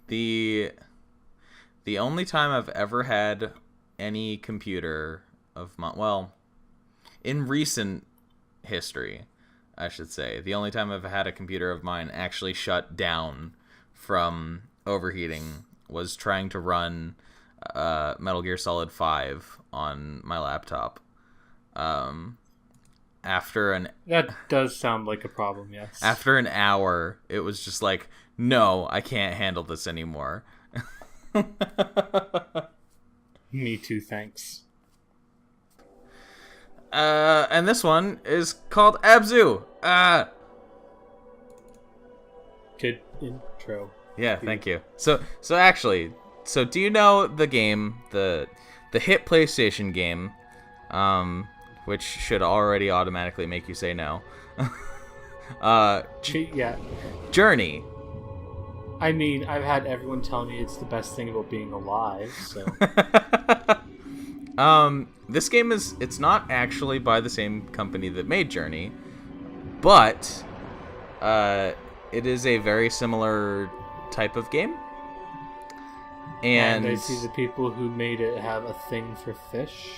the the only time I've ever had any computer of my, well, in recent history, I should say, the only time I've had a computer of mine actually shut down from overheating was trying to run Metal Gear Solid 5 on my laptop. Um, after an That does sound like a problem, yes. After an hour, it was just like, no, I can't handle this anymore. Me too, thanks. And this one is called Abzu. Good intro. Yeah, thank you. So actually, do you know the game, the hit PlayStation game, which should already automatically make you say no? Yeah. Journey. I mean, I've had everyone tell me it's the best thing about being alive, so... This game it's not actually by the same company that made Journey, but it is a very similar type of game. And I see the people who made it have a thing for fish.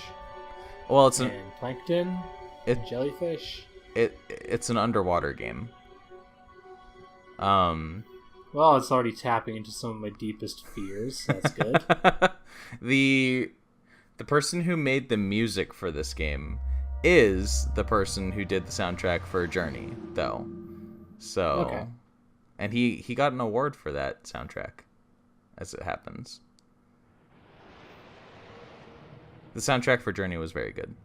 Well, and plankton, and jellyfish. It's an underwater game. Well, it's already tapping into some of my deepest fears. So that's good. The person who made the music for this game is the person who did the soundtrack for Journey, though. So, okay. And he got an award for that soundtrack, as it happens. The soundtrack for Journey was very good.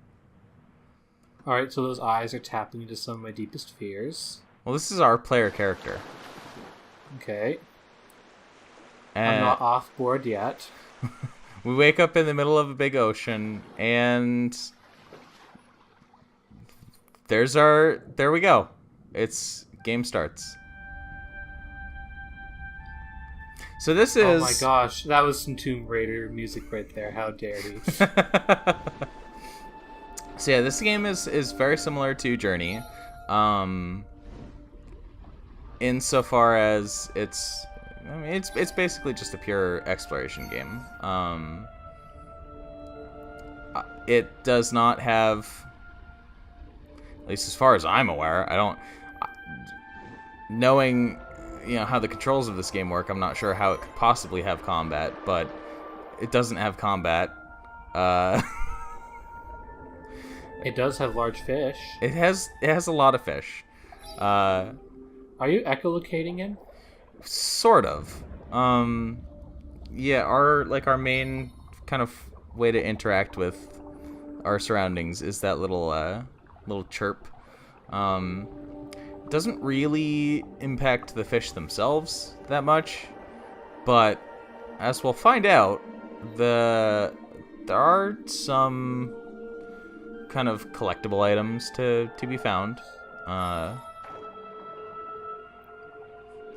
All right, so those eyes are tapping into some of my deepest fears. Well, this is our player character. Okay. I'm not off board yet. We wake up in the middle of a big ocean, and there we go. Game starts. So this is... Oh my gosh, that was some Tomb Raider music right there. How dare he? So yeah, this game is very similar to Journey. Insofar as it's basically just a pure exploration game. It does not have, at least as far as I'm aware, knowing how the controls of this game work, I'm not sure how it could possibly have combat, but it doesn't have combat. It does have large fish. It has a lot of fish. Are you echolocating him? Sort of. Yeah, our main kind of way to interact with our surroundings is that little chirp. Doesn't really impact the fish themselves that much, but as we'll find out, there are some kind of collectible items to be found.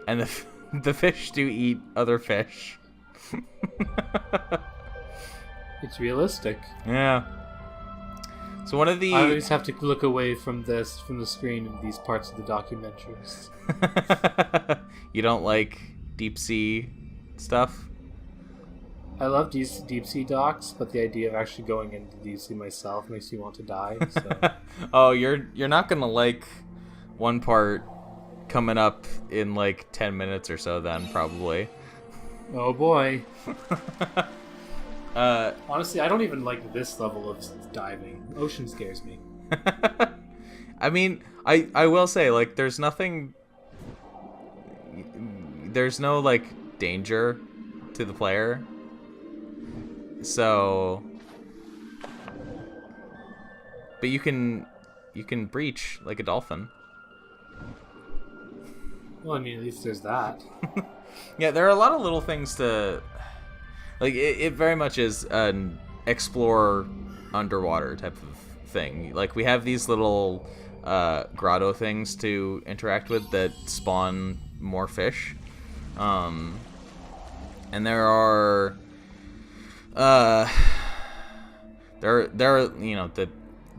And the fish do eat other fish. It's realistic. Yeah. So one of the... I always have to look away from the screen in these parts of the documentaries. You don't like deep sea stuff? I love deep sea docs, but the idea of actually going into deep sea myself makes me want to die. So. Oh, you're not gonna like one part coming up in like 10 minutes or so then, probably. Oh boy. Honestly, I don't even like this level of diving. Ocean scares me. I mean, I will say, like, there's no like danger to the player, so, but you can breach like a dolphin. Well, I mean, at least there's that. Yeah, there are a lot of little things to... Like, it very much is an explore underwater type of thing. Like, we have these little grotto things to interact with that spawn more fish. And there are... there are,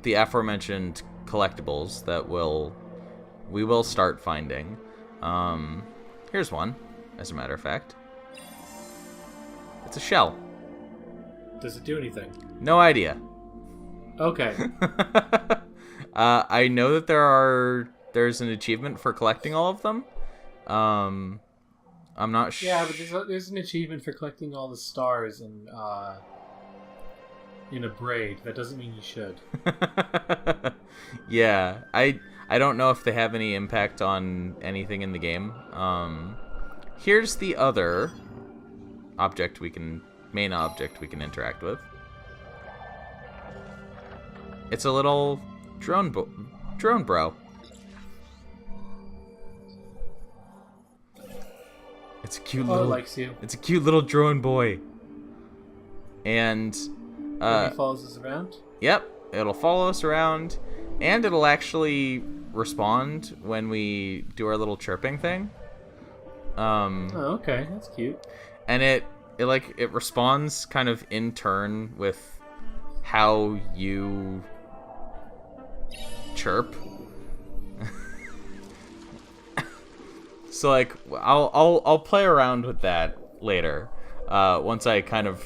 the aforementioned collectibles that we will start finding. Here's one, as a matter of fact. It's a shell. Does it do anything? No idea. Okay. I know that there's an achievement for collecting all of them. I'm not sure. Yeah, but there's an achievement for collecting all the stars in a braid. That doesn't mean you should. Yeah, I don't know if they have any impact on anything in the game. Here's the other main object we can interact with. It's a little drone bro. It's a cute It likes you. It's a cute little drone boy. And he follows us around? Yep, it'll follow us around, and it'll actually respond when we do our little chirping thing. Oh, okay, that's cute. And it responds kind of in turn with how you chirp. So like I'll play around with that later. Once I kind of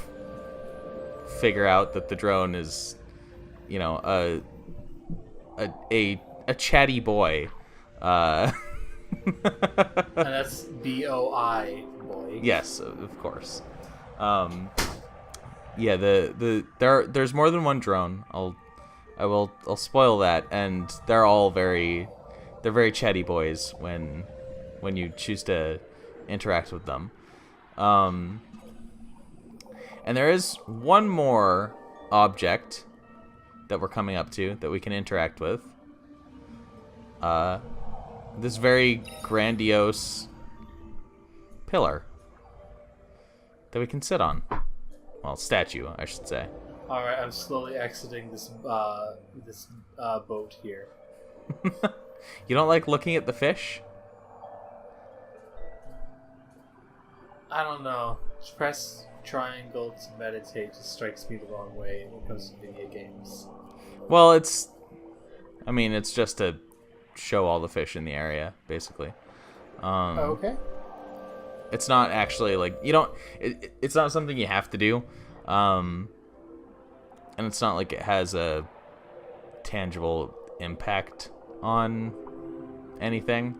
figure out that the drone is, you know, a chatty boy. And that's BOI boy. Yes, of course. Yeah, there's more than one drone. I'll spoil that, and they're very chatty boys when you choose to interact with them. And there is one more object that we're coming up to that we can interact with. This very grandiose pillar that we can sit on. Well, statue, I should say. All right, I'm slowly exiting this boat here. You don't like looking at the fish? I don't know. Just press triangle to meditate just strikes me the wrong way when it comes to video games. Well, it's just to show all the fish in the area, basically. Okay. It's not actually like you don't. It's not something you have to do, and it's not like it has a tangible impact on anything.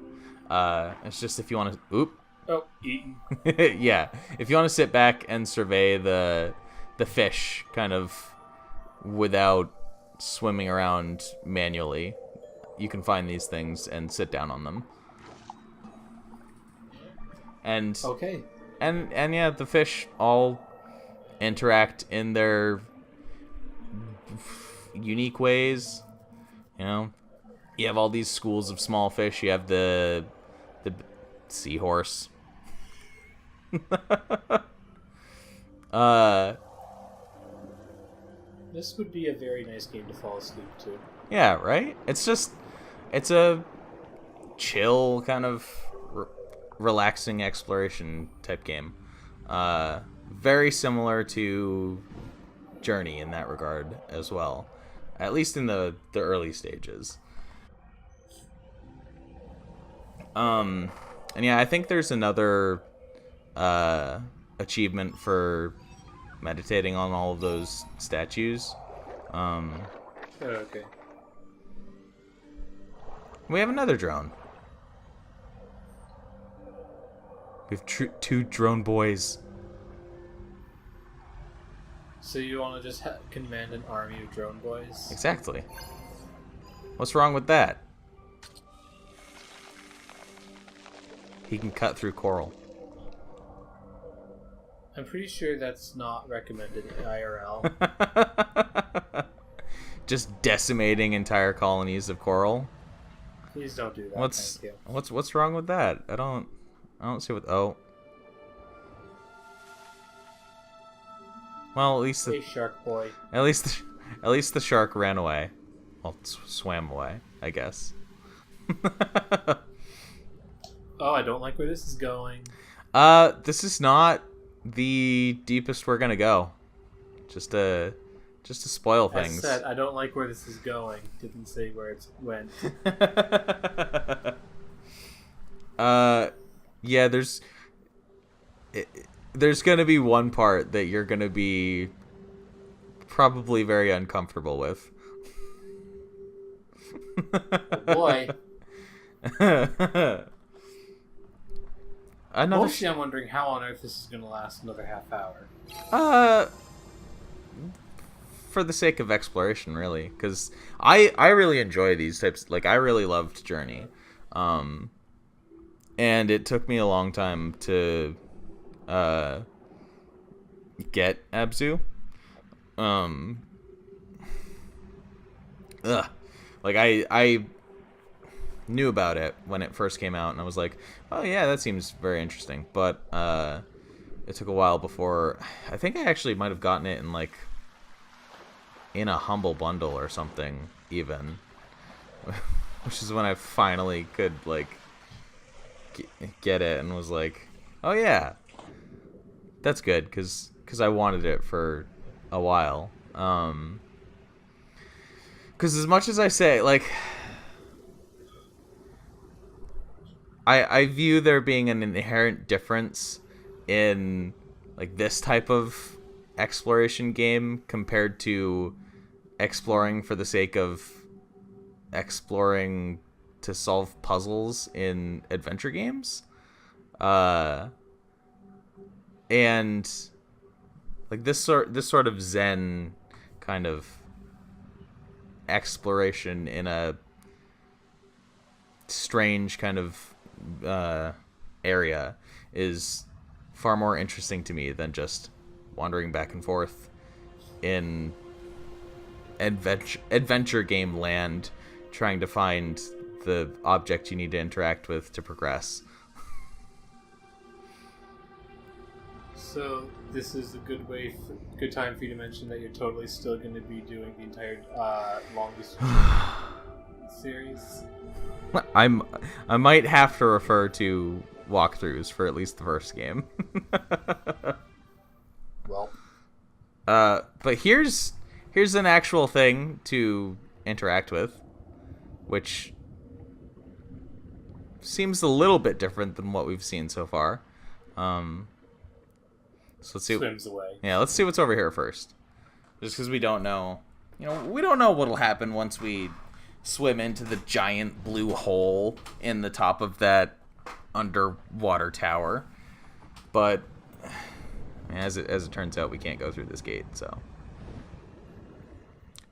It's just if you want to. Oop. Oh, eaten. Yeah, if you want to sit back and survey the fish, kind of without swimming around manually, you can find these things and sit down on them. And okay. And yeah, the fish all interact in their unique ways. You know, you have all these schools of small fish. You have the seahorse. This would be a very nice game to fall asleep to. Yeah, right? It's a chill kind of relaxing exploration type game. Very similar to Journey in that regard as well. At least in the early stages. And yeah, I think there's another achievement for meditating on all of those statues. Okay. We have another drone. We have two drone boys. So you want to just command an army of drone boys? Exactly. What's wrong with that? He can cut through coral. I'm pretty sure that's not recommended in IRL. Just decimating entire colonies of coral. Please don't do that. What's thank you. what's wrong with that? I don't see what. Oh. Well, at least Hey, shark boy. at least the shark ran away. Well, swam away, I guess. Oh, I don't like where this is going. This is not the deepest we're gonna go. Just to spoil things. As said, I don't like where this is going. Didn't say where it went. Yeah, there's there's gonna be one part that you're gonna be probably very uncomfortable with. Oh boy. Mostly I'm wondering how on earth this is going to last another half hour. For the sake of exploration, really, because I really enjoy these types. Like, I really loved Journey, and it took me a long time to get Abzu. Like, I knew about it when it first came out, and I was like, oh yeah, that seems very interesting. But it took a while before. I think I actually might have gotten it in like in a humble bundle or something, even, which is when I finally could like get it and was like, oh yeah, that's good, because I wanted it for a while. Because as much as I say, like, I view there being an inherent difference in like this type of exploration game compared to exploring for the sake of exploring to solve puzzles in adventure games. And like this sort of zen kind of exploration in a strange kind of area is far more interesting to me than just wandering back and forth in adventure game land trying to find the object you need to interact with to progress. So this is a good time for you to mention that you're totally still going to be doing the entire longest series. I might have to refer to walkthroughs for at least the first game. Well, but here's an actual thing to interact with, which seems a little bit different than what we've seen so far. So let's see. Swims away. Yeah, let's see what's over here first. Just because we don't know, we don't know what'll happen once we swim into the giant blue hole in the top of that underwater tower. But as it turns out, we can't go through this gate. So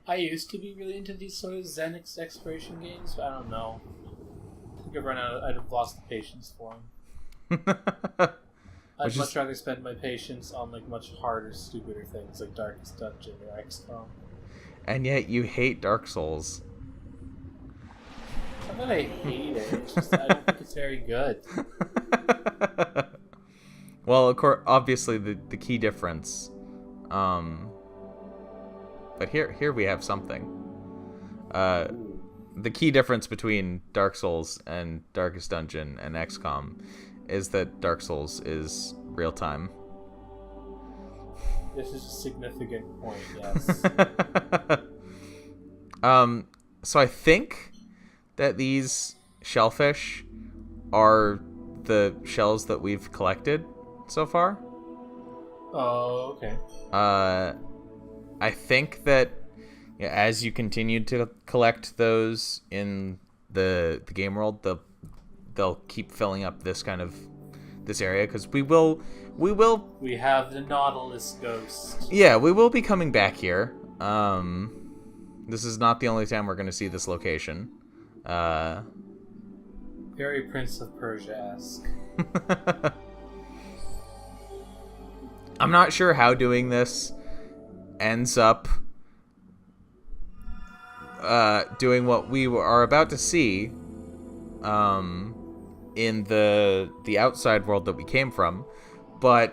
I used to be really into these sort of Zen exploration games, but I don't know. I think I've lost the patience for them. I'd much rather spend my patience on like much harder, stupider things like Darkest Dungeon or XCOM. And yet you hate Dark Souls. Not that I hate it. It's just I don't think it's very good. Well, of course, obviously the key difference. But here we have something. The key difference between Dark Souls and Darkest Dungeon and XCOM is that Dark Souls is real time. This is a significant point, yes. So I think that these shellfish are the shells that we've collected so far. Oh, okay. I think that as you continue to collect those in the game world, they'll keep filling up this area, because we have the Nautilus ghost. Yeah, we will be coming back here. This is not the only time we're going to see this location. Very Prince of Persia-esque. I'm not sure how doing this ends up doing what we are about to see in the outside world that we came from, but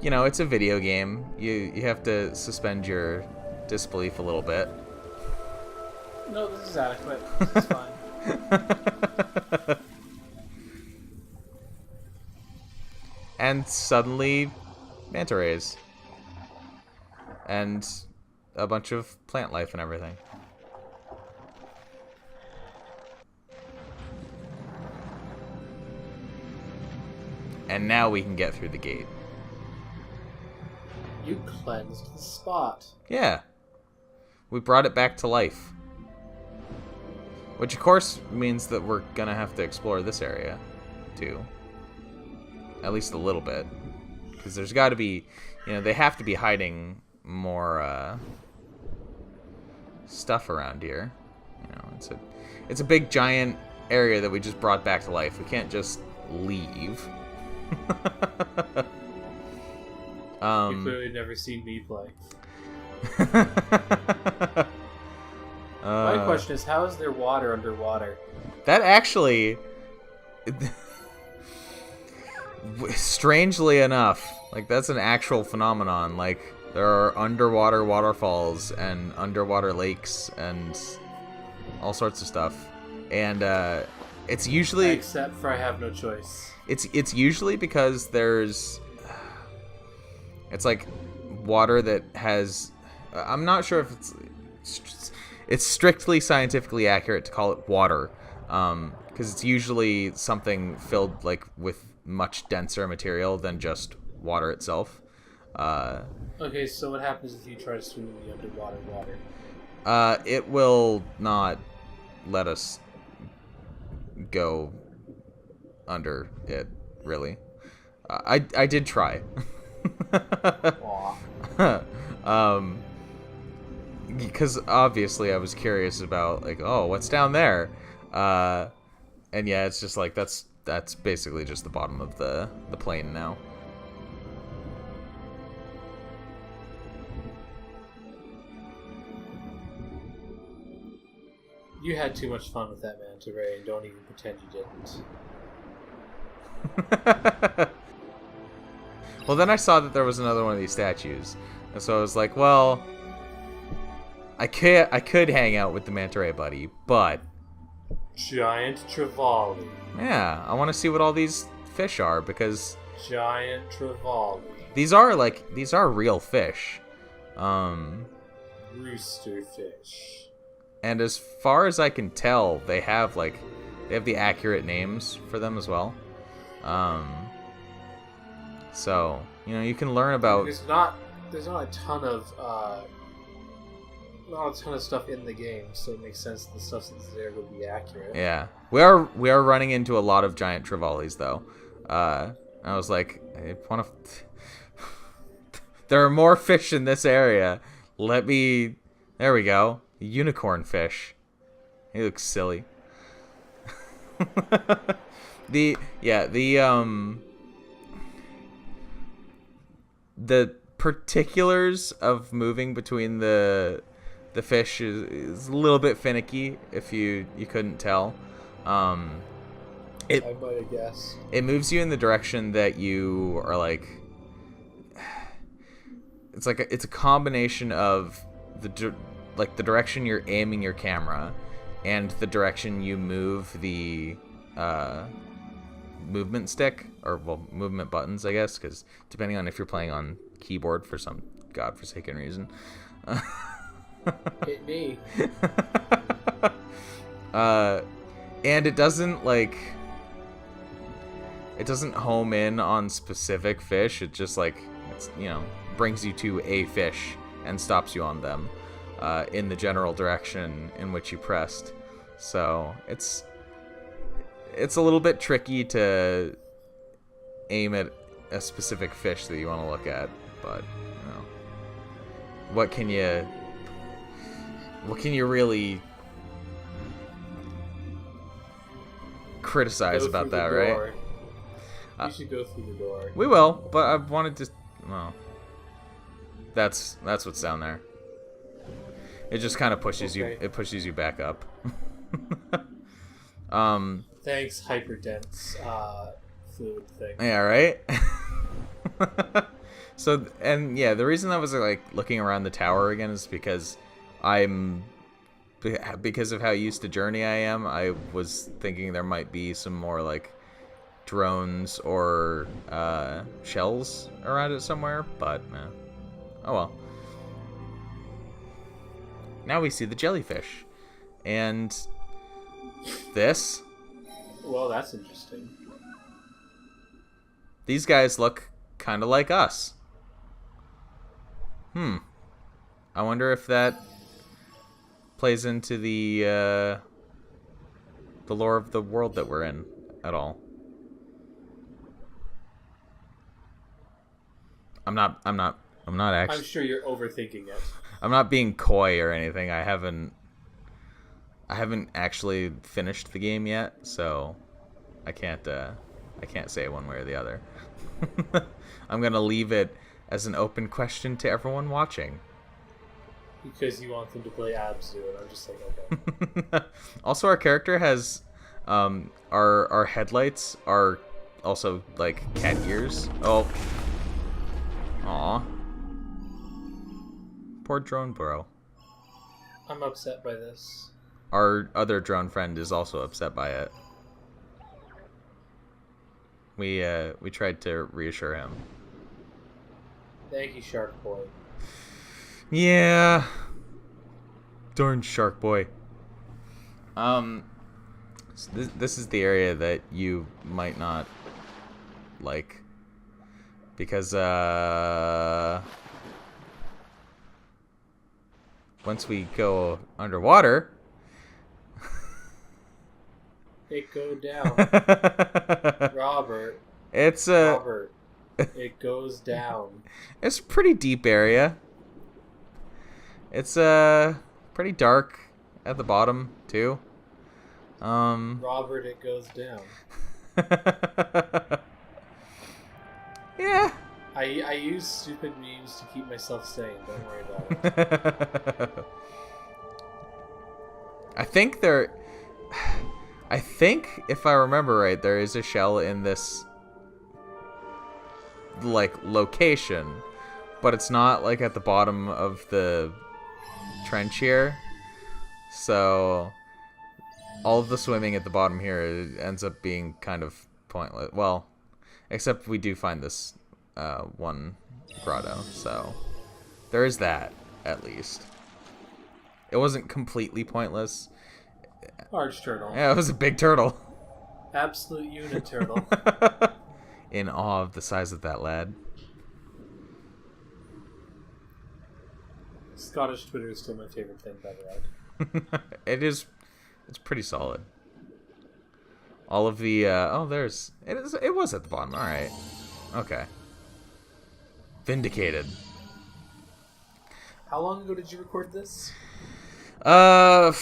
it's a video game. You have to suspend your disbelief a little bit. No, this is adequate. This is fine. And suddenly, manta rays and a bunch of plant life and everything. And now we can get through the gate. You cleansed the spot. Yeah. We brought it back to life. Which, of course, means that we're going to have to explore this area, too. At least a little bit. Because there's got to be... they have to be hiding more stuff around here. It's a big, giant area that we just brought back to life. We can't just leave. You've clearly never seen me play. My question is, how is there water underwater? That actually, strangely enough, like that's an actual phenomenon. Like there are underwater waterfalls and underwater lakes and all sorts of stuff, and it's usually except for I have no choice. It's usually because it's like water that has. I'm not sure if it's strictly scientifically accurate to call it water, because it's usually something filled like with much denser material than just water itself. Okay, so what happens if you try to swim in the underwater water? It will not let us go under it, really. I did try. Because obviously I was curious about like, oh, what's down there? And yeah, it's just like that's basically just the bottom of the plane now. You had too much fun with that Menagerie, and don't even pretend you didn't. Well, then I saw that there was another one of these statues, and so I was like, well, I could hang out with the manta ray buddy, but Giant Trevally. Yeah, I want to see what all these fish are, because Giant Trevally. These are real fish. Rooster fish. And as far as I can tell, they have the accurate names for them as well. So, you can learn about. There's not a ton of stuff in the game, so it makes sense the stuff that's there would be accurate. Yeah, we are running into a lot of giant trevallies though. I was like, I want to. There are more fish in this area. There we go. Unicorn fish. He looks silly. The particulars of moving between the fish is a little bit finicky if you couldn't tell. I might have guessed. It moves you in the direction that you are like. It's a combination of the direction you're aiming your camera and the direction you move the movement stick, or movement buttons, I guess, because depending on if you're playing on keyboard for some godforsaken reason. Hit me. And it doesn't home in on specific fish. It just brings you to a fish and stops you on them in the general direction in which you pressed. So it's a little bit tricky to aim at a specific fish that you want to look at, but what can you really criticize about that, right? You should go through the door. We will, but I wanted to. Well, that's what's down there. It just kind of pushes you. It pushes you back up. Thanks, hyperdense fluid thing. Yeah, right. So, and yeah, the reason I was looking around the tower again is because because of how used to Journey I am, I was thinking there might be some more drones or shells around it somewhere, but oh well. Now we see the jellyfish, and this. Well, that's interesting. These guys look kind of like us. I wonder if that plays into the lore of the world that we're in at all. I'm not actually. I'm sure you're overthinking it. I'm not being coy or anything. I haven't actually finished the game yet, so I can't say one way or the other. I'm gonna leave it as an open question to everyone watching. Because you want them to play Abzu, and I'm just like, okay. Also, our character has our headlights are also like cat ears. Oh, aw, poor drone bro. I'm upset by this. Our other drone friend is also upset by it. We tried to reassure him. Thank you, Shark Boy. Yeah. Darn Shark Boy. So this is the area that you might not like, because once we go underwater, it go down. Robert. It's Robert. It goes down. It's a pretty deep area. It's pretty dark at the bottom too. Robert, it goes down. Yeah. I use stupid memes to keep myself sane. Don't worry about it. I think if I remember right, there is a shell in this like location, but it's not like at the bottom of the trench here. So all of the swimming at the bottom here ends up being kind of pointless. Well, except we do find this one grotto, so there is that at least. It wasn't completely pointless. Large turtle. Yeah, it was a big turtle. Absolute unit turtle. In awe of the size of that lad. Scottish Twitter is still my favorite thing, by the way. It's pretty solid. All of the it was at the bottom. All right. Okay. Vindicated. How long ago did you record this? A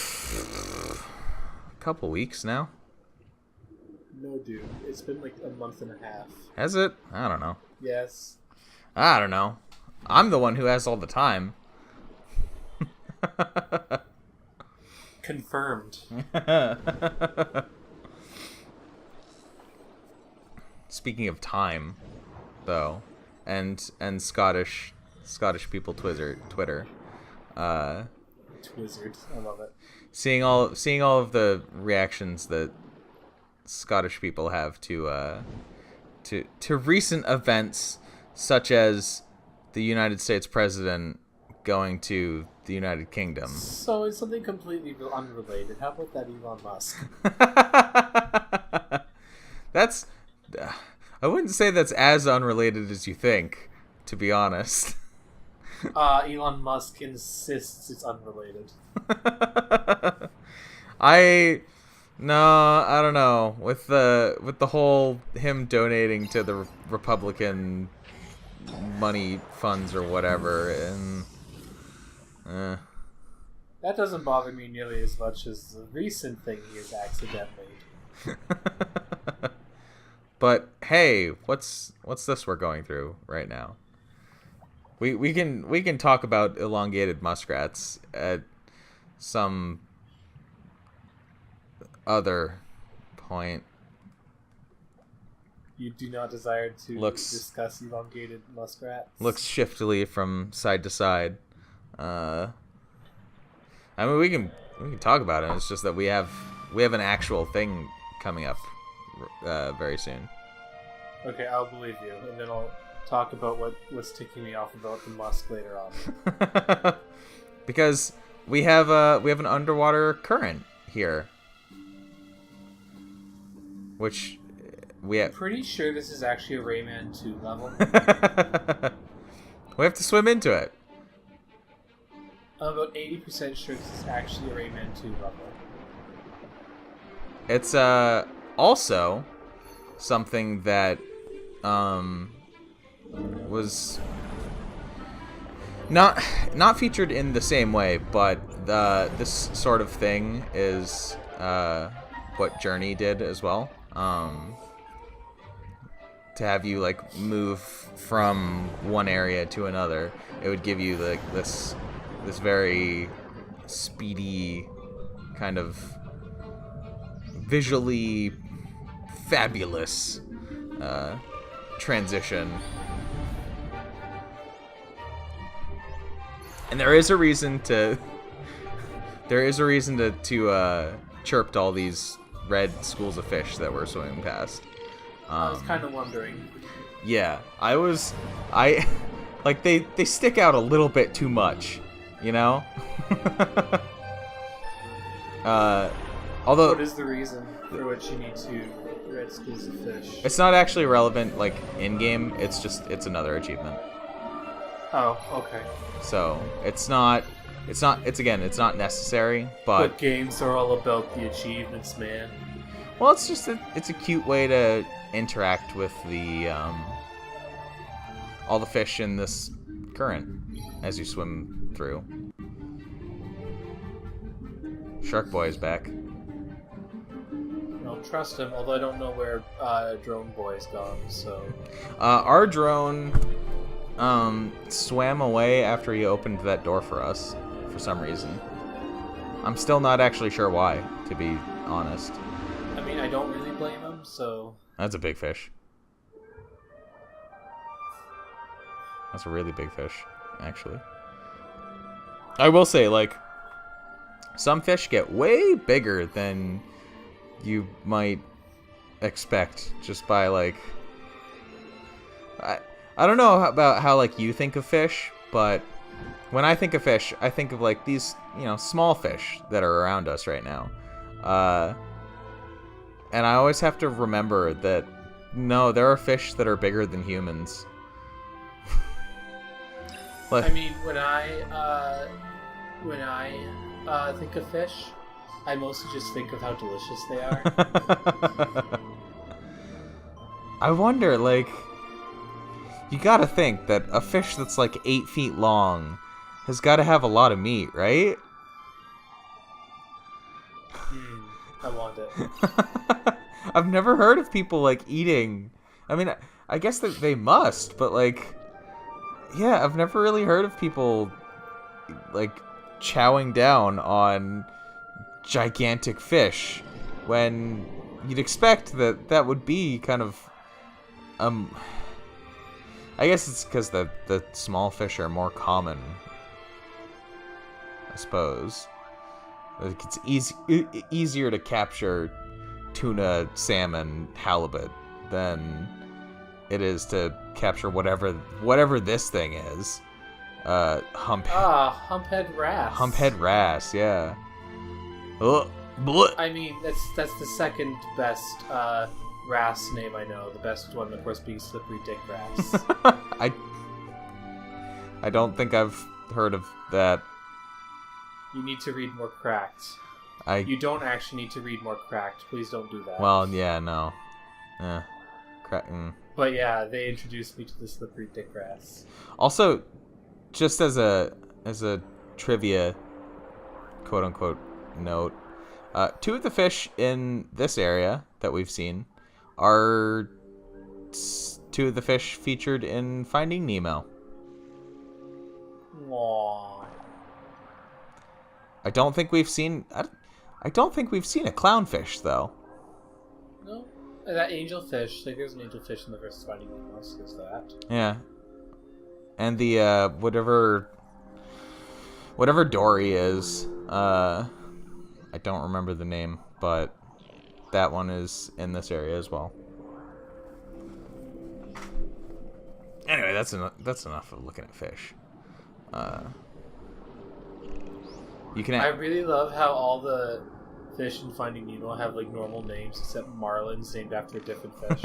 couple weeks now. No, dude. It's been like a month and a half. Has it? I don't know. Yes. I don't know. I'm the one who has all the time. Confirmed. Speaking of time, though, and Scottish people Twitter, Twizzard. I love it. seeing all of the reactions that Scottish people have to recent events, such as the United States president going to the United Kingdom. So it's something completely unrelated. How about that Elon Musk? That's... I wouldn't say that's as unrelated as you think, to be honest. Elon Musk insists it's unrelated. I don't know. With the whole him donating to the Republican money funds or whatever, and that doesn't bother me nearly as much as the recent thing he has accidentally. But hey, what's this we're going through right now? We can talk about elongated muskrats at some other point. You do not desire to discuss elongated muskrats? Looks shiftily from side to side. I mean, we can talk about it. It's just that we have an actual thing coming up very soon. Okay, I'll believe you, and then I'll talk about what's ticking me off about the Musk later on. Because we have an underwater current here, which we have. Pretty sure this is actually a Rayman 2 level. We have to swim into it. I'm about 80% sure this is actually a Rayman 2 level. It's also something that was not featured in the same way, but this sort of thing is what Journey did as well. To have you like move from one area to another, it would give you like this very speedy kind of visually fabulous transition. And there is a reason to chirp to all these red schools of fish that were swimming past. I was kind of wondering. Yeah, I like they stick out a little bit too much, you know? Although what is the reason for which you need two red schools of fish? It's not actually relevant like in game, it's another achievement. Oh, okay. So, it's not necessary, but games are all about the achievements, man. Well, it's a cute way to interact with the all the fish in this current as you swim through. Shark Boy is back. I don't trust him, although I don't know where Drone Boy's gone, so... Our drone swam away after he opened that door for us, for some reason. I'm still not actually sure why, to be honest. I mean, I don't really blame him, so... That's a big fish. That's a really big fish, actually. I will say, like, some fish get way bigger than you might expect just by, like... I don't know about how, like, you think of fish, but when I think of fish, I think of, like, these, you know, small fish that are around us right now. And I always have to remember that, no, there are fish that are bigger than humans. I mean, when I think of fish, I mostly just think of how delicious they are. I wonder, like, you gotta think that a fish that's like 8 feet long has gotta have a lot of meat, right? I want it. I've never heard of people like eating. I mean, I guess that they must, but like, yeah, I've never really heard of people like chowing down on gigantic fish when you'd expect that would be kind of I guess it's because the small fish are more common, I suppose. Like it's easier to capture tuna, salmon, halibut than it is to capture whatever this thing is. Humphead wrasse. Humphead wrasse, yeah. I mean, that's the second best wrasse name I know. The best one, of course, being slippery dick wrasse. I don't think I've heard of that. You need to read more Cracked. You don't actually need to read more Cracked. Please don't do that. Well, yeah, no. But yeah, they introduced me to the slippery dick wrasse. Also, just as a trivia, quote unquote, note, two of the fish in this area that we've seen are two of the fish featured in Finding Nemo. Aww. I don't think we've seen a clownfish though. No, that angelfish. Like, there's an angelfish in the first Finding Nemo. So there's that. Yeah, and the whatever Dory is. I don't remember the name, but that one is in this area as well. Anyway, that's enough of looking at fish. I really love how all the fish in Finding Nemo have like normal names except marlins named after a different fish.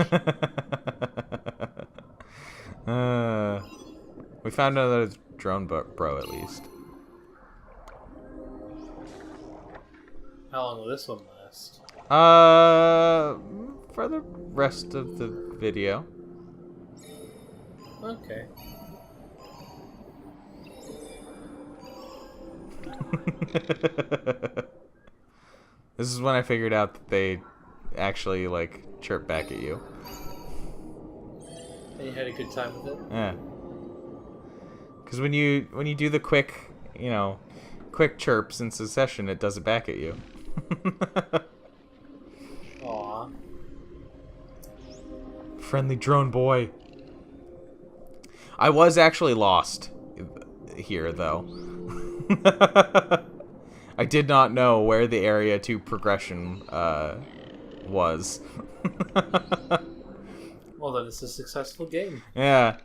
We found another drone bro at least. How long will this one last? For the rest of the video. Okay. This is when I figured out that they actually like chirp back at you. And you had a good time with it? Yeah. Because when you do the quick chirps in succession, it does it back at you. Aww. Friendly drone boy. I was actually lost here, though. I did not know where the area to progression was. Well, then it's a successful game. Yeah.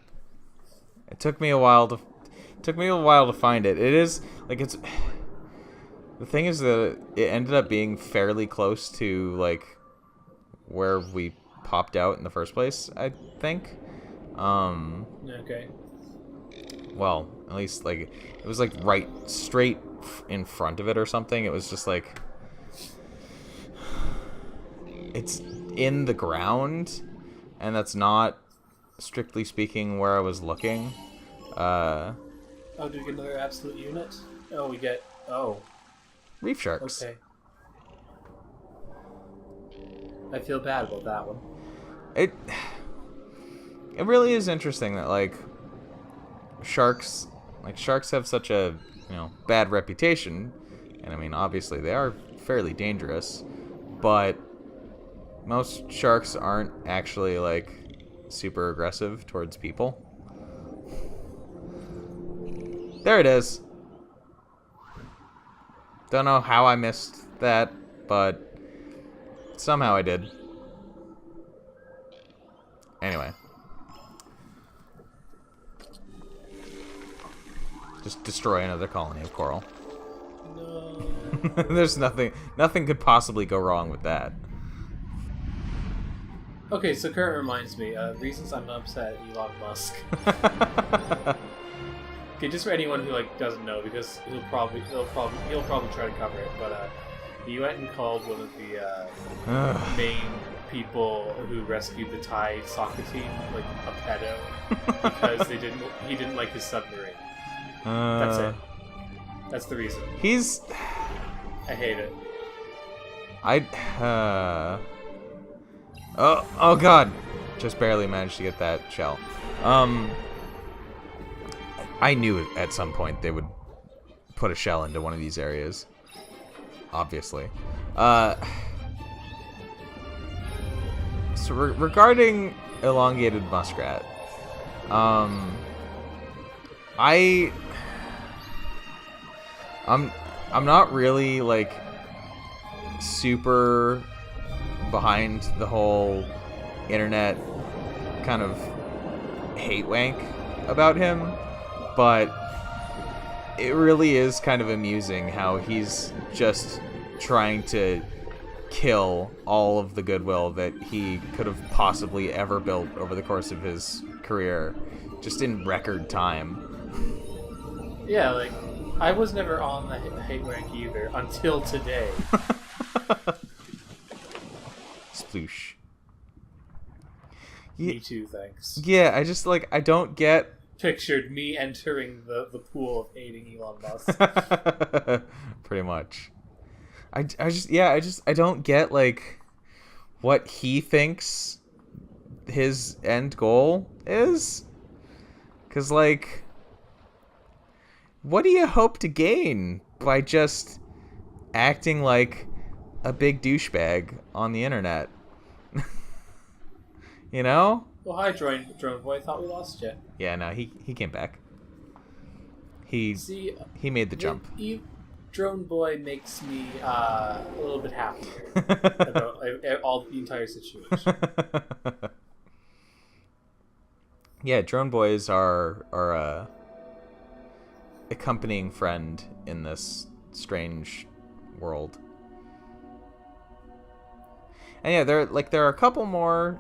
It took me a while to find it. It is like it's. The thing is that it ended up being fairly close to like where we popped out in the first place, I think. Okay. Well, at least like it was like right straight in front of it or something. It was just like it's in the ground, and that's not strictly speaking where I was looking. Oh, do we get another absolute unit? Oh, we get Reef sharks. Okay. I feel bad about that one. It really is interesting that like sharks have such a bad reputation, and I mean obviously they are fairly dangerous, but most sharks aren't actually like super aggressive towards people. There it is. Don't know how I missed that, but somehow I did. Anyway. Just destroy another colony of coral. No. There's nothing could possibly go wrong with that. Okay, so Kurt reminds me, reasons I'm upset at Elon Musk. Okay, just for anyone who doesn't know, because he'll probably try to cover it, but he went and called one of the main people who rescued the Thai soccer team a pedo because he didn't like his submarine. That's it. That's the reason. I hate it. Oh god. Just barely managed to get that shell. I knew at some point they would put a shell into one of these areas. Obviously. So regarding elongated muskrat, I'm not really super behind the whole internet kind of hate wank about him, but it really is kind of amusing how he's just trying to kill all of the goodwill that he could have possibly ever built over the course of his career, just in record time. Yeah, I was never on the hate rank either until today. Sploosh. Me too, thanks. Yeah, I just I don't get. Pictured me entering the pool of hating Elon Musk. Pretty much. I don't get what he thinks his end goal is, because what do you hope to gain by just acting like a big douchebag on the internet? You know? Well, hi, Drone Boy. I thought we lost you. Yeah, no, he came back. He made the jump. Drone Boy makes me a little bit happier about the entire situation. Yeah, Drone Boy is our accompanying friend in this strange world. And yeah, there are a couple more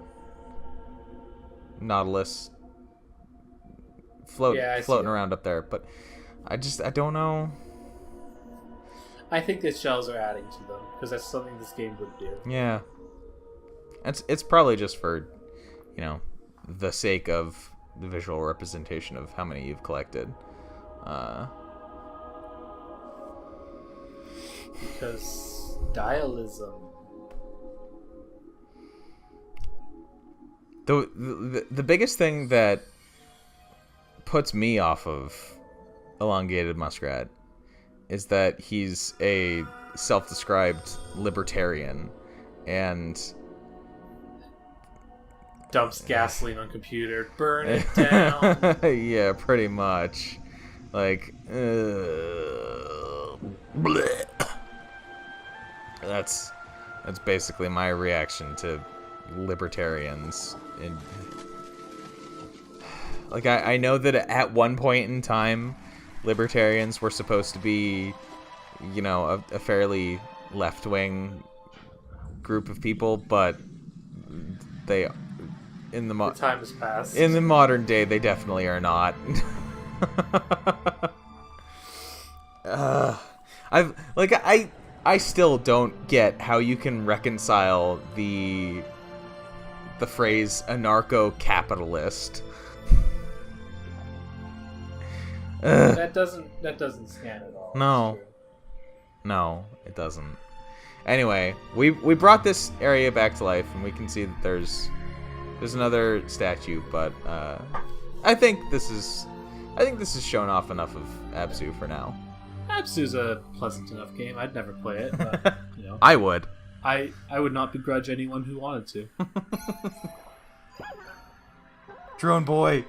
Nautilus floating around up there, but I don't know. I think the shells are adding to them because that's something this game would do. Yeah. It's probably just for, the sake of the visual representation of how many you've collected. Because dialism. The biggest thing that puts me off of Elongated Muskrat is that he's a self-described libertarian and dumps gasoline on computer, burn it down. Yeah, pretty much. Like, that's basically my reaction to libertarians. And like, I know that at one point in time, libertarians were supposed to be, a fairly left-wing group of people, but they, the time has passed. In the modern day, they definitely are not. I still don't get how you can reconcile the phrase anarcho-capitalist. That doesn't stand at all. No, it doesn't. Anyway, we brought this area back to life, and we can see that there's another statue, but I think this is shown off enough of Abzu for now. Abzu's a pleasant enough game. I'd never play it, but I would. I would not begrudge anyone who wanted to. Drone boy.